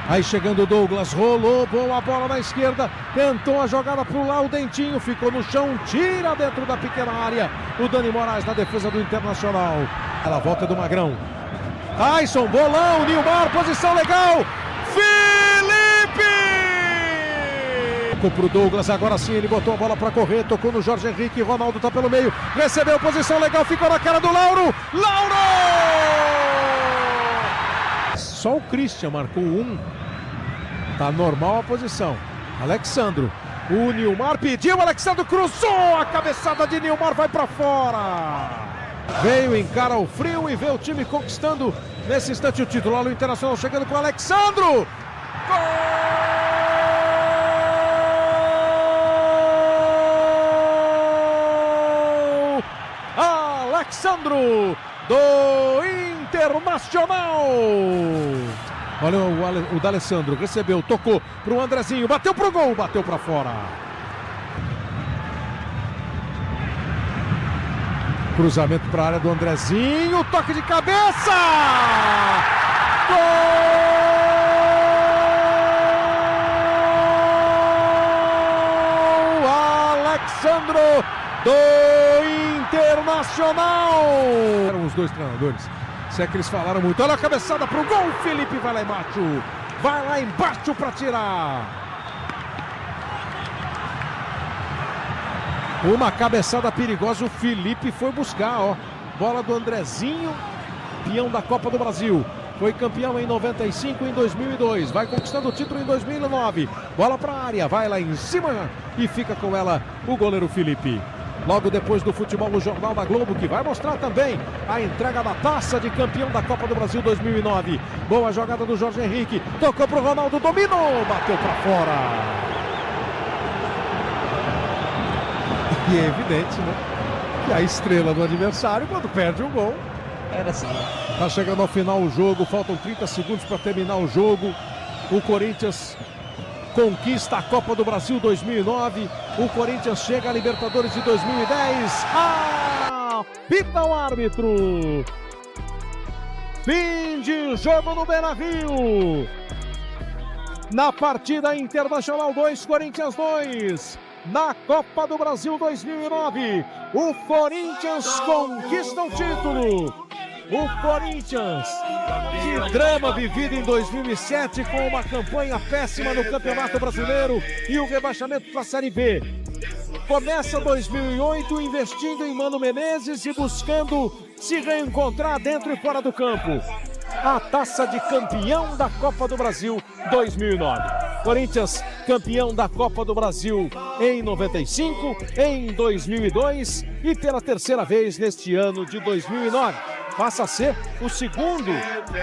Aí chegando o Douglas, rolou, boa bola na esquerda, tentou a jogada pro lá, o Dentinho ficou no chão, tira dentro da pequena área, o Dani Moraes na defesa do Internacional. Ela volta do Magrão. Tyson, bolão, Nilmar, posição legal, Felipe! Tocou pro Douglas, agora sim ele botou a bola pra correr, tocou no Jorge Henrique, Ronaldo tá pelo meio, recebeu posição legal, ficou na cara do Lauro, Lauro! Só o Christian marcou tá normal a posição. Alexandro, o Nilmar pediu, Alexandro cruzou, a cabeçada de Nilmar vai pra fora. Veio, encara o frio e vê o time conquistando nesse instante o título. Olha o Internacional chegando com o Alexandro. Gol! Alexandro do Internacional. Olha o D'Alessandro, recebeu, tocou pro Andrezinho, bateu pro gol, bateu pra fora. Cruzamento pra área do Andrezinho, toque de cabeça! Gol! Alexandro do Internacional! Eram os dois treinadores. Se é que eles falaram muito. Olha a cabeçada pro gol. Felipe vai lá embaixo. Vai lá embaixo para tirar. Uma cabeçada perigosa. O Felipe foi buscar, ó. Bola do Andrezinho. Campeão da Copa do Brasil. Foi campeão em 95 e em 2002. Vai conquistando o título em 2009. Bola para a área. Vai lá em cima e fica com ela o goleiro Felipe. Logo depois do futebol no Jornal da Globo, que vai mostrar também a entrega da taça de campeão da Copa do Brasil 2009. Boa jogada do Jorge Henrique, tocou pro Ronaldo, dominou, bateu para fora. E é evidente, né, que a estrela do adversário, quando perde o gol, era assim. Tá chegando ao final o jogo, faltam 30 segundos para terminar o jogo. O Corinthians conquista a Copa do Brasil 2009. O Corinthians chega à Libertadores de 2010. Apita o árbitro. Fim de jogo no Beira-Rio. Na partida Internacional 2, Corinthians 2. Na Copa do Brasil 2009, o Corinthians conquista o título. O Corinthians, que drama vivido em 2007 com uma campanha péssima no Campeonato Brasileiro e o rebaixamento para a Série B. Começa 2008 investindo em Mano Menezes e buscando se reencontrar dentro e fora do campo. A taça de campeão da Copa do Brasil 2009. Corinthians campeão da Copa do Brasil em 95, em 2002 e pela terceira vez neste ano de 2009. Passa a ser o segundo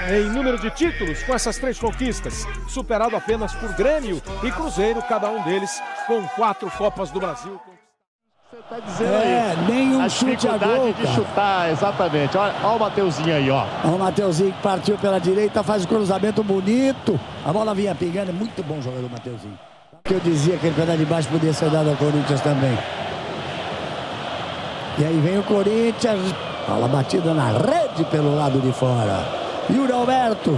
em número de títulos com essas três conquistas, superado apenas por Grêmio e Cruzeiro, cada um deles com 4 Copas do Brasil. Você está dizendo aí, nenhum chute a gol, de chutar, exatamente. Olha o Mateuzinho aí, ó. O Mateuzinho que partiu pela direita, faz o cruzamento bonito. A bola vinha pegando, é muito bom o jogador Mateuzinho. Que eu dizia que ele pedaço de baixo podia ser dado ao Corinthians também. E aí vem o Corinthians. Bola batida na rede pelo lado de fora. Yuri Alberto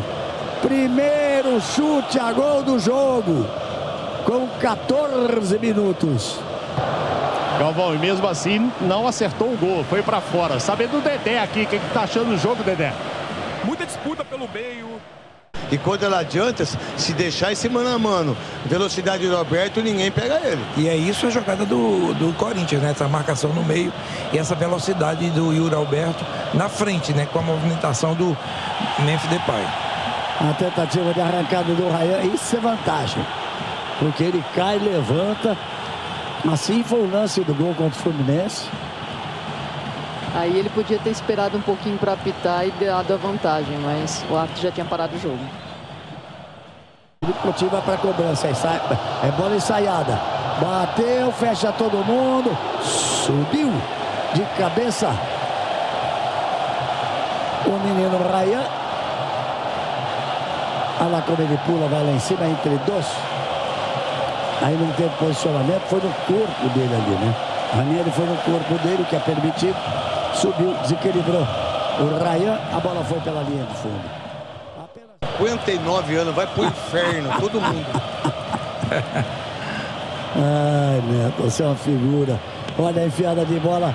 Primeiro chute a gol do jogo, com 14 minutos. Galvão, e mesmo assim não acertou o gol, foi pra fora. Saber do Dedé aqui, o que tá achando do jogo, Dedé? Muita disputa pelo meio. E quando ela adianta, se deixar esse mano a mano, velocidade do Alberto, ninguém pega ele. E é isso a jogada do Corinthians, né? Essa marcação no meio e essa velocidade do Yuri Alberto na frente, né? Com a movimentação do Memphis Depay. A tentativa de arrancada do Ryan, isso é vantagem. Porque ele cai, levanta. Assim foi o lance do gol contra o Fluminense. Aí ele podia ter esperado um pouquinho para apitar e dado a vantagem, mas o árbitro já tinha parado o jogo. O Coutinho vai para a cobrança, é bola ensaiada. Bateu, fecha todo mundo. Subiu de cabeça o menino Ryan. Olha lá como ele pula, vai lá em cima entre dois. Aí não teve posicionamento, foi no corpo dele ali, né? Ranieri foi no corpo dele, que é permitido. Subiu, desequilibrou o Ryan, a bola foi pela linha de fundo. 59 anos, vai pro inferno, todo mundo. Ai, Neto, você é uma figura. Olha a enfiada de bola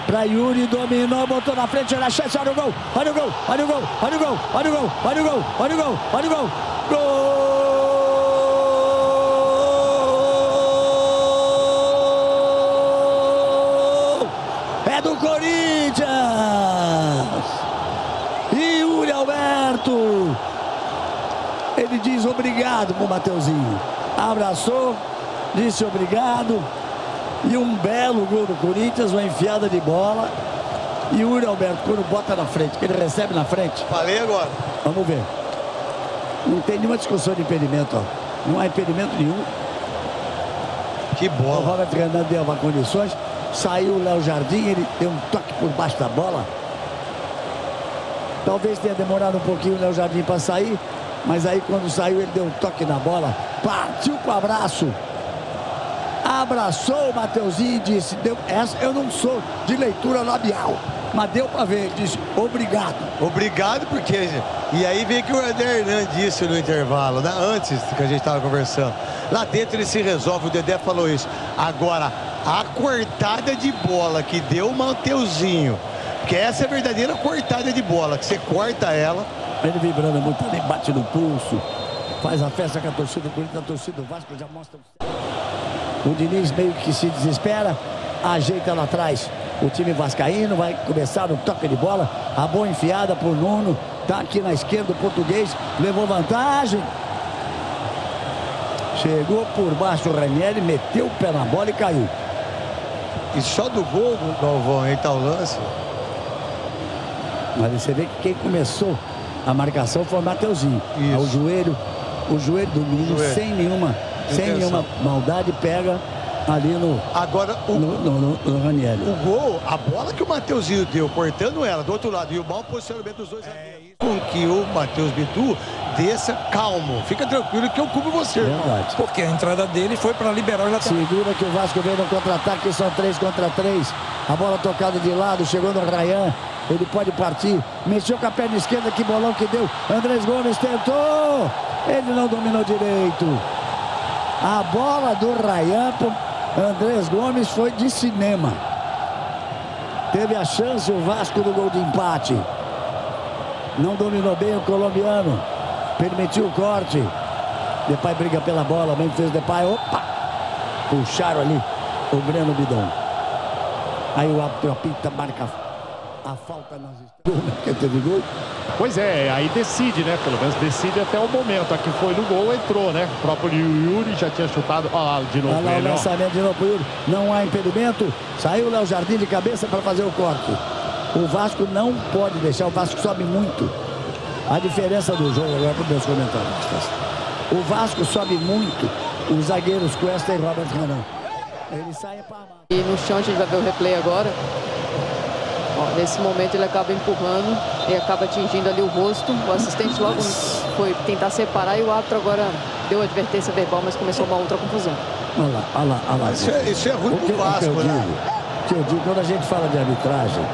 pra Yuri, dominou, botou na frente, olha a chance, olha o gol, olha o gol, olha o gol, olha o gol, olha o gol, olha o gol, olha o gol, olha o gol, gol! É do Corinthians! Yuri Alberto! Ele diz obrigado pro Mateuzinho. Abraçou, disse obrigado. E um belo gol do Corinthians, uma enfiada de bola. E o Yuri Alberto, quando bota na frente, que ele recebe na frente. Falei agora. Vamos ver. Não tem nenhuma discussão de impedimento, ó. Não há impedimento nenhum. Que bola. O Robert Renan deu condições. Saiu o Léo Jardim, ele deu um toque por baixo da bola. Talvez tenha demorado um pouquinho o Léo Jardim para sair. Mas aí quando saiu ele deu um toque na bola. Partiu com o abraço. Abraçou o Mateuzinho e disse, essa eu não sou de leitura labial, mas deu para ver, disse obrigado. Obrigado porque... E aí vem que o Eder Hernan disse no intervalo, né? Antes que a gente estava conversando. Lá dentro ele se resolve, o Dedé falou isso. Agora, a cortada de bola que deu o Mateuzinho, porque essa é a verdadeira cortada de bola, que você corta ela. Ele vibrando muito, ele bate no pulso, faz a festa com a torcida do Corinthians, a torcida do Vasco já mostra... O Diniz meio que se desespera, ajeita lá atrás o time vascaíno, vai começar no toque de bola, a boa enfiada por Nuno, tá aqui na esquerda o português, levou vantagem. Chegou por baixo o Ranieri, meteu o pé na bola e caiu. E só do gol, Galvão, aí tá o lance. Mas você vê que quem começou a marcação foi o Mateuzinho. O joelho do menino sem nenhuma maldade, pega ali no... Agora, no Ranieri. O gol, a bola que o Mateuzinho deu, cortando ela do outro lado, e o mau posicionamento dos dois com que o Matheus Bidu desça calmo. Fica tranquilo que eu cubro você. Verdade. Porque a entrada dele foi para liberar o lateral. Segura que o Vasco veio no contra-ataque, são 3 contra 3. A bola tocada de lado, chegou no Ryan. Ele pode partir, mexeu com a perna esquerda, que bolão que deu. Andrés Gomes tentou, ele não dominou direito. A bola do Ryan pro Andrés Gomes foi de cinema. Teve a chance o Vasco do gol de empate. Não dominou bem o colombiano. Permitiu o corte. Depay briga pela bola, bem fez Depay. Opa! Puxaram ali o Breno Bidon. Aí o árbitro apita, marca a falta nas estrelas, que teve gol. Pois é, aí decide, né? Pelo menos decide até o momento. Aqui foi no gol, entrou, né? O próprio Yuri já tinha chutado. Olha lá, de novo. Olha lá o lançamento de novo pro Yuri. Não há impedimento. Saiu o Léo Jardim de cabeça para fazer o corte. O Vasco não pode deixar. O Vasco sobe muito. A diferença do jogo, agora para os meus comentários. O Vasco sobe muito. Os zagueiros Cuesta e Robert Renan. Ele sai para a... E no chão a gente vai ver o replay agora. Ó, nesse momento ele acaba empurrando e acaba atingindo ali o rosto. O assistente logo foi tentar separar e o árbitro agora deu advertência verbal, mas começou uma outra confusão. Olha lá, olha lá, olha lá. Isso é ruim pro Vasco, né? Que eu digo, quando a gente fala de arbitragem,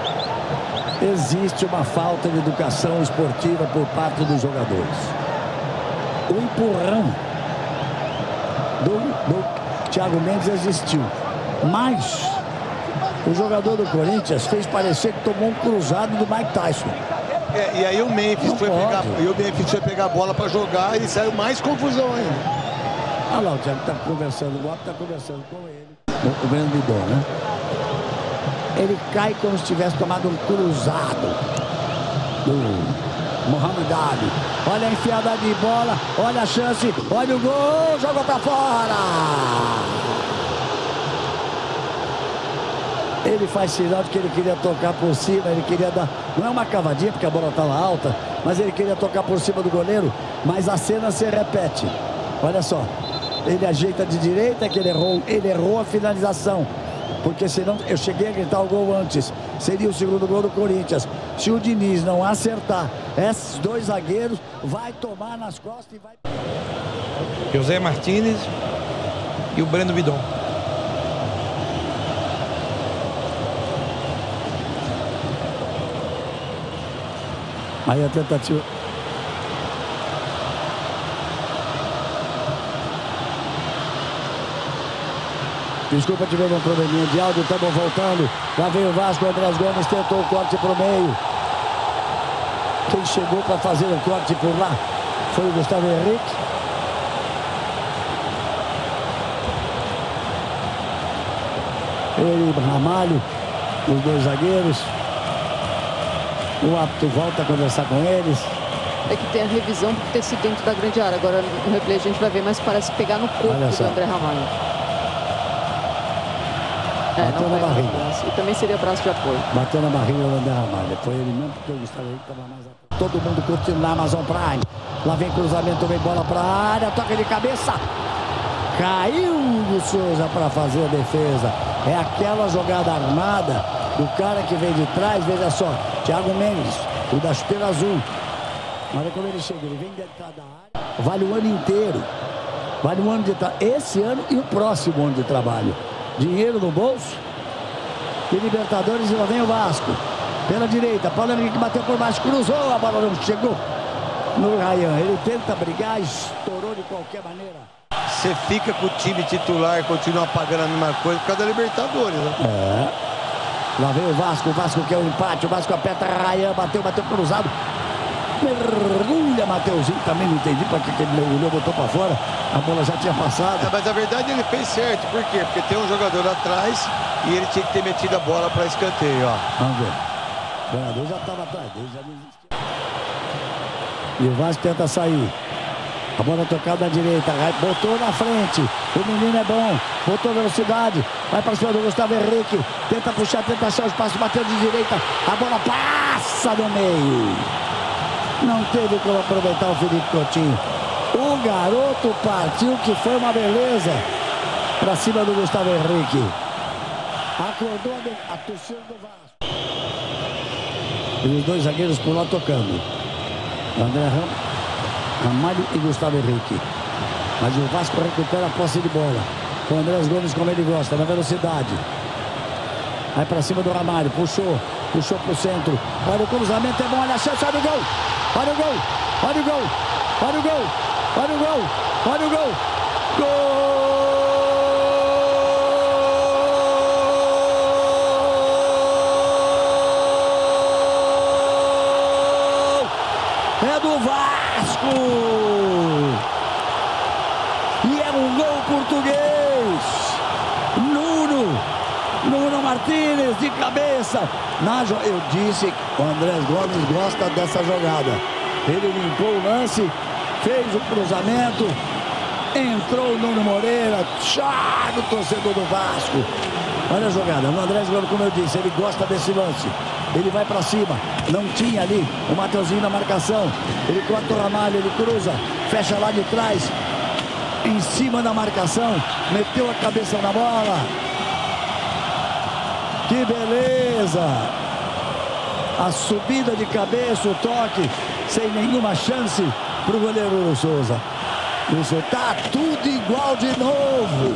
existe uma falta de educação esportiva por parte dos jogadores. o empurrão do Thiago Mendes existiu. Mas o jogador do Corinthians fez parecer que tomou um cruzado do Mike Tyson. E aí o Memphis foi pegar a bola para jogar e saiu mais confusão ainda. Olha lá, o Thiago está conversando, o Bob está conversando com ele. O Breno Bidon, né? Ele cai como se tivesse tomado um cruzado do Mohamed Ali. Olha a enfiada de bola, olha a chance, olha o gol, jogou para fora! Ele faz sinal de que ele queria tocar por cima, ele queria dar... Não é uma cavadinha, porque a bola estava alta, mas ele queria tocar por cima do goleiro, mas a cena se repete. Olha só, ele ajeita de direita, que ele errou a finalização. Porque senão, eu cheguei a gritar o gol antes, seria o segundo gol do Corinthians. Se o Diniz não acertar esses dois zagueiros, vai tomar nas costas e vai... José Martínez e o Breno Bidon. Aí a tentativa... Desculpa, tivemos um probleminha de áudio, estamos voltando. Lá vem o Vasco, o Andrés Gomes tentou o corte para o meio. Quem chegou para fazer o corte por lá foi o Gustavo Henrique. Ele e Ramalho, os dois zagueiros. O árbitro volta a conversar com eles. É que tem a revisão por ter sido dentro da grande área. Agora no replay a gente vai ver, mas parece pegar no corpo do André Ramalho. Bateu na barriga. E também seria braço de apoio. Bateu na barriga do André Ramalho. Foi ele mesmo, porque o Gustavo Henrique estava mais atrás. Todo mundo curtindo na Amazon Prime. Lá vem cruzamento, vem bola para a área, toca de cabeça. Caiu o Souza para fazer a defesa. É aquela jogada armada do cara que vem de trás, veja só. Thiago Mendes, o da chuteira azul. Olha como ele chega, ele vem dentro da área. Vale o ano inteiro. Vale o ano de trabalho. Esse ano e o próximo ano de trabalho. Dinheiro no bolso. E Libertadores, e lá vem o Vasco. Pela direita, Paulo Henrique bateu por baixo, cruzou, a bola não chegou no Ryan. Ele tenta brigar, estourou de qualquer maneira. Você fica com o time titular, continua pagando a mesma coisa por causa da Libertadores, né? É. Lá vem o Vasco quer o empate, o Vasco aperta, Ryan bateu cruzado. Mergulha Mateuzinho, também não entendi para que ele mergulhou, botou para fora. A bola já tinha passado. Mas a verdade ele fez certo, por quê? Porque tem um jogador lá atrás e ele tinha que ter metido a bola para escanteio, ó. Vamos ver. O jogador já estava atrás dele, já não existia. E o Vasco tenta sair. A bola tocada à direita, botou na frente. O menino é bom, botou velocidade. Vai para cima do Gustavo Henrique. Tenta puxar, tenta achar o espaço, bateu de direita. A bola passa no meio. Não teve como aproveitar o Felipe Coutinho. O garoto partiu, que foi uma beleza. Para cima do Gustavo Henrique. Acordou a torcida do Vasco. E os dois zagueiros por lá tocando. André Ramalho e Gustavo Henrique. Mas o Vasco recupera a posse de bola. Com o Andrés Gomes como ele gosta, na velocidade. Vai para cima do Ramalho, puxou pro centro. Olha o cruzamento, é bom, olha a chance, olha o gol. Olha o gol, olha o gol, olha o gol, olha o gol, olha o gol. Gol! É do Vasco! E é um gol português! Nuno Martínez de cabeça. Eu disse que o Andrés Gomes gosta dessa jogada. Ele limpou o lance, fez o cruzamento, entrou o Nuno Moreira, chato torcedor do Vasco. Olha a jogada, o Andrés Gomes, como eu disse, ele gosta desse lance. Ele vai para cima, não tinha ali o Mateuzinho na marcação. Ele corta o Ramalho, ele cruza, fecha lá de trás, em cima da marcação, meteu a cabeça na bola. Que beleza! A subida de cabeça, o toque, sem nenhuma chance para o goleiro Souza. Isso tá tudo igual de novo.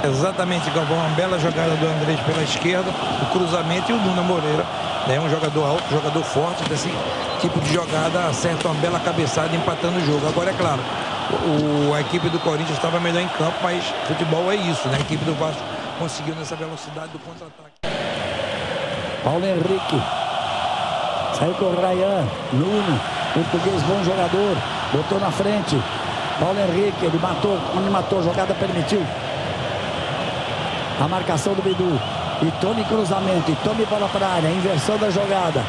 Exatamente, Galvão, uma bela jogada do Andrés pela esquerda, o cruzamento, e o Nuno Moreira, né, um jogador alto, jogador forte, desse tipo de jogada, acerta uma bela cabeçada empatando o jogo. Agora é claro, A equipe do Corinthians estava melhor em campo, mas futebol é isso, né? A equipe do Vasco conseguiu nessa velocidade do contra-ataque. Paulo Henrique. Saiu com o Ryan. Nuno. Português, bom jogador. Botou na frente. Paulo Henrique, ele matou. Quando matou, a jogada permitiu. A marcação do Bidu. E tome cruzamento. E tome bola para a área. Inversão da jogada.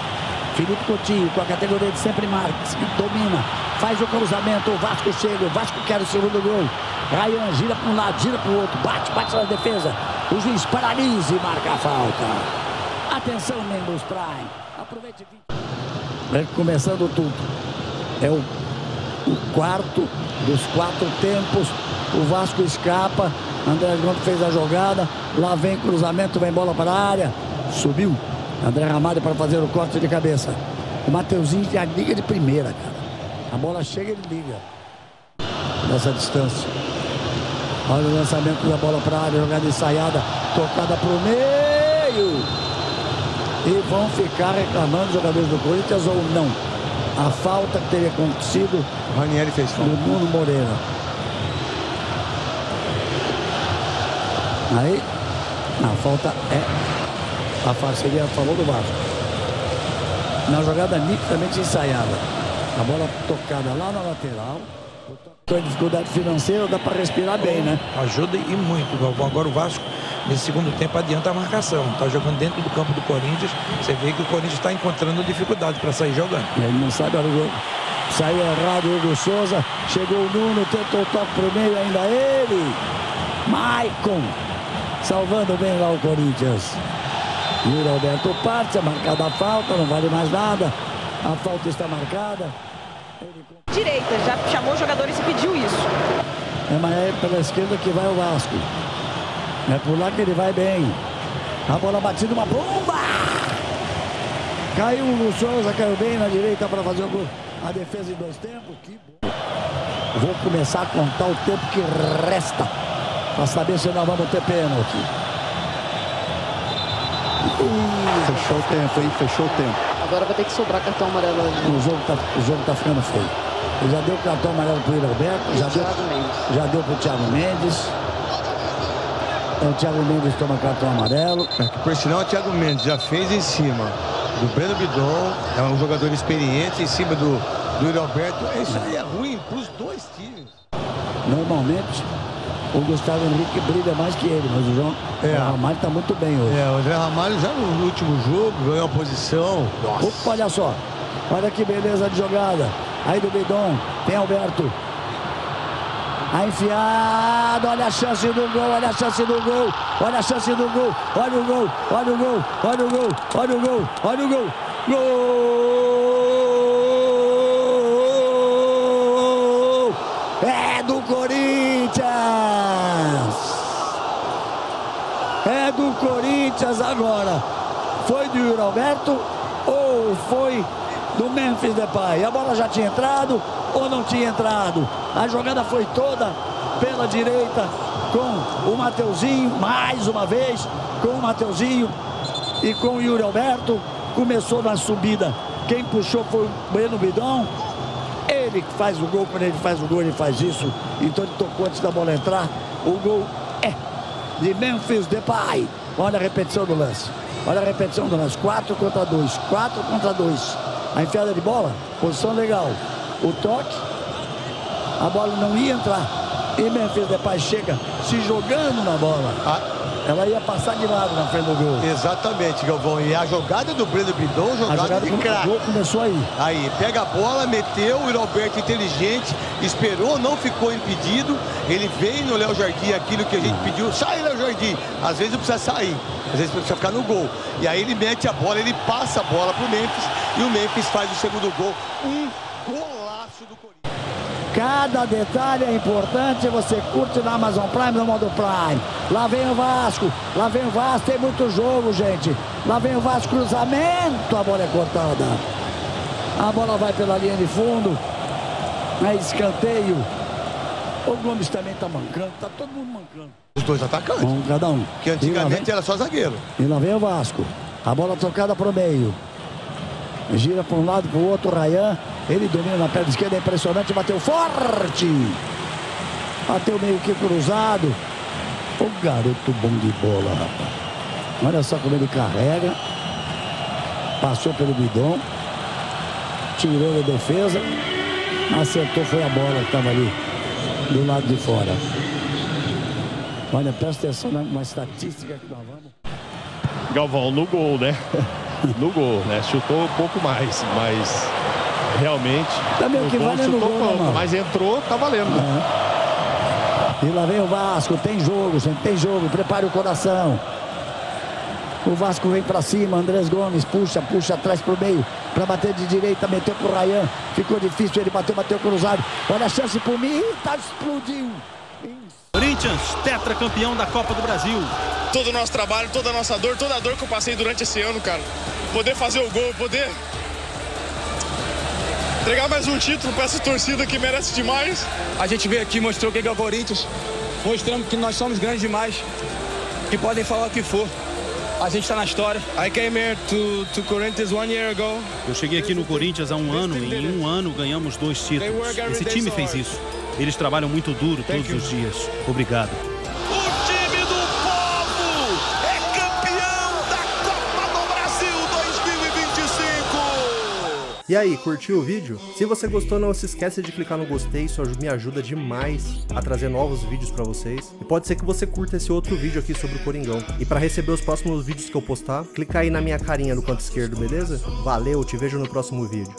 Felipe Coutinho, com a categoria de sempre marques. Domina. Faz o cruzamento. O Vasco chega. O Vasco quer o segundo gol. Ryan gira para um lado, gira para o outro. Bate na defesa. O juiz paralisa e marca a falta. Atenção, membros Prime. Aproveite. Começando tudo. É o quarto dos 4 tempos. O Vasco escapa. André Gomes fez a jogada. Lá vem cruzamento, vem bola para a área. Subiu. André Ramalho para fazer o corte de cabeça. O Mateuzinho já liga de primeira, cara. A bola chega e ele liga. Nessa distância. Olha o lançamento da bola para a área. Jogada ensaiada. Tocada para o meio. E vão ficar reclamando os jogadores do Corinthians ou não. A falta que teria acontecido. O Ranieri fez falta. Do Nuno Moreira. Aí, a falta é. A parceria a favor do Vasco. Na jogada nitidamente ensaiada. A bola tocada lá na lateral. Com dificuldade financeira, dá para respirar bem, né? Ajuda e muito, Galvão. Agora o Vasco, nesse segundo tempo, adianta a marcação. Está jogando dentro do campo do Corinthians. Você vê que o Corinthians está encontrando dificuldade para sair jogando. Ele não sabe, olha o gol. Saiu errado o Hugo Souza. Chegou o Nuno, tentou o toque para o meio, ainda ele. Maicon. Salvando bem lá o Corinthians. Yuri Alberto parte, é marcada a falta, não vale mais nada. A falta está marcada. Direita, já chamou os jogadores e pediu isso. Mas é pela esquerda que vai o Vasco. É por lá que ele vai bem. A bola batida, uma bomba! Caiu o Hugo Souza, caiu bem na direita para fazer o gol. A defesa em 2 tempos, que bom. Vou começar a contar o tempo que resta para saber se nós vamos ter pênalti. Fechou o tempo, hein? Fechou o tempo. Agora vai ter que sobrar cartão amarelo ali. O jogo tá ficando feio. Ele já deu cartão amarelo pro Yuri Alberto, já deu pro Thiago Mendes. O Thiago Mendes toma cartão amarelo. Por sinal, o Thiago Mendes já fez em cima do Breno Bidon, é um jogador experiente, em cima do Yuri Alberto. Isso aí é ruim pros 2 times. Normalmente, o Gustavo Henrique brilha mais que ele, mas o João Ramalho está muito bem hoje. O André Ramalho já no último jogo ganhou a posição. Opa, olha só. Olha que beleza de jogada. Aí do Bidon, tem Alberto. A enfiada, olha a chance do gol, olha a chance do gol. Olha a chance do gol, olha o gol, olha o gol, olha o gol, olha o gol, olha o gol. Gol! É do Corinthians! É do Corinthians agora. Foi do Yuri Alberto ou foi do Memphis Depay? A bola já tinha entrado ou não tinha entrado? A jogada foi toda pela direita com o Mateuzinho, mais uma vez com o Mateuzinho e com o Yuri Alberto. Começou na subida. Quem puxou foi o Breno Bidon. Ele faz o gol, quando ele faz o gol, ele faz isso. Então ele tocou antes da bola entrar. O gol é de Memphis Depay. Olha a repetição do lance. Olha a repetição do lance. 4 contra 2. 4 contra 2. A enfiada de bola, posição legal. O toque, a bola não ia entrar. E Memphis Depay chega se jogando na bola. Ela ia passar de lado na frente do gol. Exatamente, Galvão. E a jogada do Breno Bidon, jogada de craque. O gol começou aí. Aí, pega a bola, meteu, o Roberto inteligente, esperou, não ficou impedido. Ele veio no Léo Jardim, aquilo que a gente pediu. Sai, Léo Jardim! Às vezes não precisa sair, às vezes precisa ficar no gol. E aí ele mete a bola, ele passa a bola pro Memphis. E o Memphis faz o segundo gol. Um golaço do Corinthians. Cada detalhe é importante, você curte na Amazon Prime, no modo Prime. Lá vem o Vasco, tem muito jogo, gente. Lá vem o Vasco, cruzamento, a bola é cortada. A bola vai pela linha de fundo, é escanteio. O Gomes também tá mancando, tá todo mundo mancando. Os 2 atacantes. Cada um. Que antigamente era só zagueiro. E lá vem o Vasco, a bola tocada pro meio. Gira para um lado, para o outro, Ryan. Ele domina na perna esquerda, é impressionante, bateu forte. Bateu meio que cruzado. O garoto bom de bola, rapaz. Olha só como ele carrega. Passou pelo bidon. Tirou da defesa. Acertou, foi a bola que estava ali do lado de fora. Olha, presta atenção na estatística que nós vamos. Galvão no gol, né? No gol, né? Chutou um pouco mais, mas realmente também o que vale é no gol, pouco, mas entrou, tá valendo. E lá vem o Vasco, tem jogo, gente, tem jogo, prepare o coração. O Vasco vem pra cima, Andrés Gomes puxa atrás pro meio, pra bater de direita, meteu pro Ryan, ficou difícil, ele bateu cruzado. Olha a chance pro Mita, explodiu. Corinthians, tetracampeão da Copa do Brasil. Todo o nosso trabalho, toda a nossa dor, toda a dor que eu passei durante esse ano, cara. Poder fazer o gol, poder entregar mais um título para essa torcida que merece demais. A gente veio aqui, mostrou o que é o Corinthians, mostrando que nós somos grandes demais, que podem falar o que for. A gente está na história. I came here to Corinthians 1 year ago. Eu cheguei aqui no Corinthians há um ano e em um ano ganhamos 2 títulos. Esse time fez isso. Eles trabalham muito duro todos os dias. Obrigado. O time do povo é campeão da Copa do Brasil 2025. E aí, curtiu o vídeo? Se você gostou, não se esqueça de clicar no gostei, isso me ajuda demais a trazer novos vídeos pra vocês. E pode ser que você curta esse outro vídeo aqui sobre o Coringão. E pra receber os próximos vídeos que eu postar, clica aí na minha carinha no canto esquerdo, beleza? Valeu, te vejo no próximo vídeo.